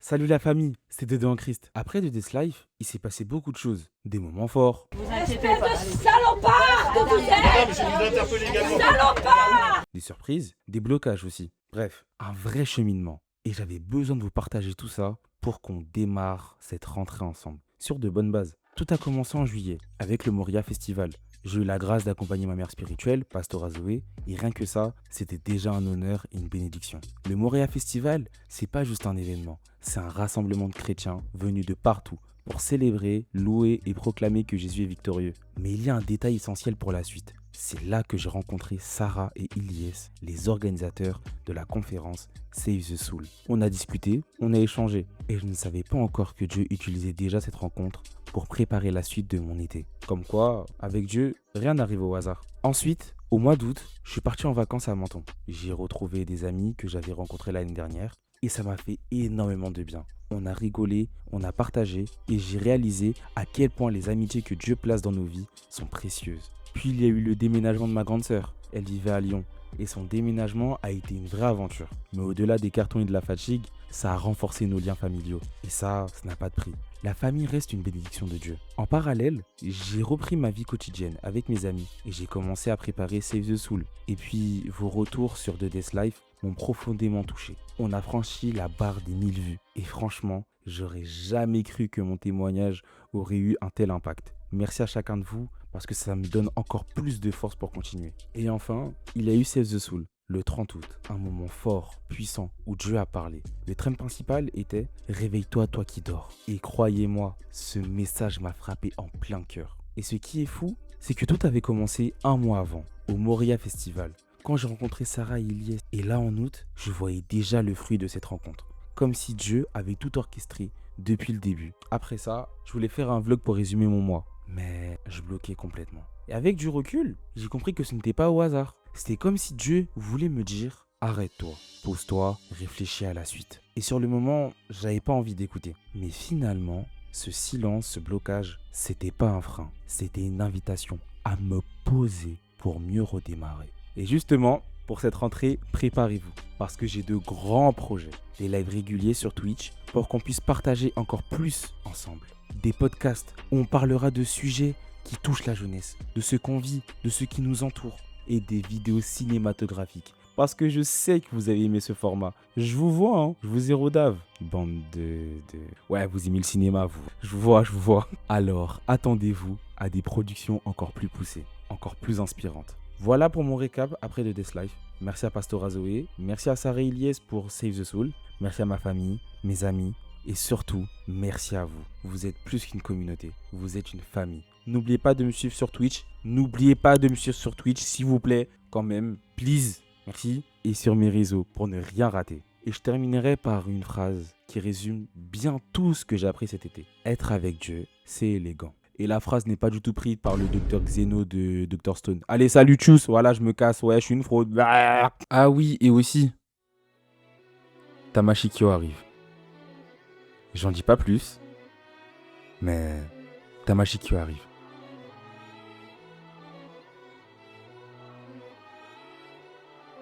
Salut la famille, c'est Dédé en Christ. Après The Death Life, il s'est passé beaucoup de choses. Des moments forts, Espèce de salopard que vous êtes! Je vous interpelle également. Salopard! des surprises, des blocages aussi. Bref, un vrai cheminement. Et j'avais besoin de vous partager tout ça pour qu'on démarre cette rentrée ensemble, sur de bonnes bases. Tout a commencé en juillet, avec le Moria Festival. J'ai eu la grâce d'accompagner ma mère spirituelle, Pastora Zoé, et rien que ça, c'était déjà un honneur et une bénédiction. Le Moria Festival, c'est pas juste un événement, c'est un rassemblement de chrétiens venus de partout pour célébrer, louer et proclamer que Jésus est victorieux. Mais il y a un détail essentiel pour la suite. C'est là que j'ai rencontré Sarah et Ilyes, les organisateurs de la conférence Save the Soul. On a discuté, on a échangé, et je ne savais pas encore que Dieu utilisait déjà cette rencontre pour préparer la suite de mon été. Comme quoi, avec Dieu, rien n'arrive au hasard. Ensuite, au mois d'août, je suis parti en vacances à Menton. J'y ai retrouvé des amis que j'avais rencontrés l'année dernière, et ça m'a fait énormément de bien. On a rigolé, on a partagé, et j'ai réalisé à quel point les amitiés que Dieu place dans nos vies sont précieuses. Puis il y a eu le déménagement de ma grande sœur. Elle vivait à Lyon et son déménagement a été une vraie aventure. Mais au-delà des cartons et de la fatigue, ça a renforcé nos liens familiaux. Et ça n'a pas de prix. La famille reste une bénédiction de Dieu. En parallèle, j'ai repris ma vie quotidienne avec mes amis et j'ai commencé à préparer Save the Soul. Et puis vos retours sur The Death Life m'ont profondément touché. On a franchi la barre des 1000 vues. Et franchement, j'aurais jamais cru que mon témoignage aurait eu un tel impact. Merci à chacun de vous parce que ça me donne encore plus de force pour continuer. Et enfin, il y a eu Save the Soul, le 30 août, un moment fort, puissant, où Dieu a parlé. Le thème principal était « Réveille-toi, toi qui dors ». Et croyez-moi, ce message m'a frappé en plein cœur. Et ce qui est fou, c'est que tout avait commencé un mois avant, au Moria Festival, quand j'ai rencontré Sarah et Ilyes. Et là, en août, je voyais déjà le fruit de cette rencontre. Comme si Dieu avait tout orchestré depuis le début. Après ça, je voulais faire un vlog pour résumer mon mois. Mais je bloquais complètement. Et avec du recul, j'ai compris que ce n'était pas au hasard. C'était comme si Dieu voulait me dire « Arrête-toi, pose-toi, réfléchis à la suite ». Et sur le moment, j'avais pas envie d'écouter. Mais finalement, ce silence, ce blocage, c'était pas un frein. C'était une invitation à me poser pour mieux redémarrer. Et justement, pour cette rentrée, préparez-vous. Parce que j'ai de grands projets. Des lives réguliers sur Twitch pour qu'on puisse partager encore plus ensemble. Des podcasts où on parlera de sujets qui touchent la jeunesse, de ce qu'on vit, de ce qui nous entoure, et des vidéos cinématographiques. Parce que je sais que vous avez aimé ce format. Je vous vois, hein. Je vous ai rodave. Bande de... Ouais, vous aimez le cinéma, vous. Je vous vois. Alors, attendez-vous à des productions encore plus poussées, encore plus inspirantes. Voilà pour mon récap après The Death Life. Merci à Pastora Zoé, merci à Sarah et Ilyes pour Save the Soul, merci à ma famille, mes amis, et surtout, merci à vous. Vous êtes plus qu'une communauté, vous êtes une famille. N'oubliez pas de me suivre sur Twitch. S'il vous plaît, quand même. Please. Merci. Et sur mes réseaux pour ne rien rater. Et je terminerai par une phrase qui résume bien tout ce que j'ai appris cet été. Être avec Dieu, c'est élégant. Et la phrase n'est pas du tout prise par le docteur Xeno de Dr Stone. Allez, salut, tchuss. Voilà, je me casse. Ouais, je suis une fraude. Ah oui, et aussi, Tamashikyo arrive. J'en dis pas plus, mais Tamashikyo arrive.